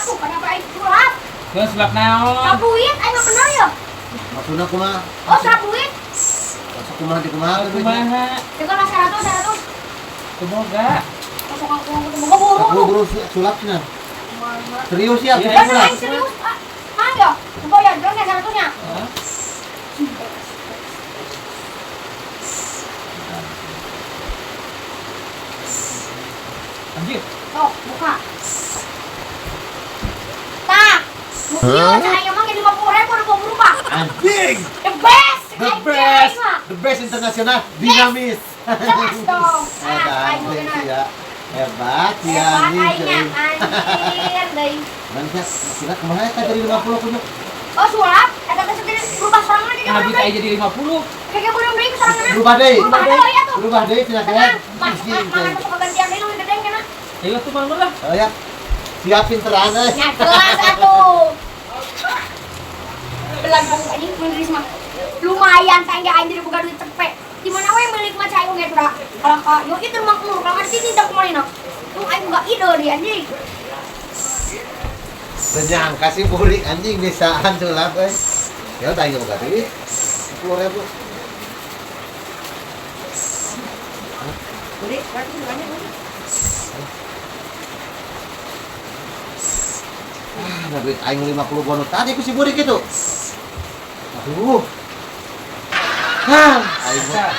aku kenapa aing sulap? Geus sulap naon? Sabuit aing mah bener ya. Maksudna kumaha? Oh, sabuit. Masuk kumaha di kumaha tuh. Kumaha? Dengan mas 100. Kumoga. Masuk aku buru. Buru-buru sulapnya. Serius ya? Iya, Kan aing serius. Ah ya. Coba ya, dong 100-nya. Hah? Anjir. Tuh, buka. Tak. Mungkin saya emang jadi 50.000 udah mau berubah. Anjing! The best. The best! The best internasional dinamis. Jelas dong. Anjing ya. Hebat ya Hebat nih. aingnya, anjir deui. Manusia, kira kemarin kan dari 50 kuno. Oh, sulap. Eta teh segede berubah sorangan di Habis kamar. aja jadi 50. Kayak burung deui ke sorangan. Berubah deh. Berubah deui ya tuh. Berubah deh cenah Tenang. kan. Mas, mangan tuh kegantian deui nu gedeng kana. Ayo tuh mana lah. Oh ya. Siapin terang euy. Ya jelas atuh. Belan pokok anjing menulis mah. Lumayan tangga aing jadi boga duit cepet. Di mana we milik mah cai oge tura. Kalau ka yo itu mah kulo kalau ngerti tidak kumaha. Tuh aing boga ide di anjing. Senyangka sih bulik anjing bisaan sulap euy. Ya udah ayo boga duit. 10.000. Boleh, berarti semuanya boleh. Nah, duit aing 50 bonus tadi ku si burik itu. Aduh. Hah, aing mah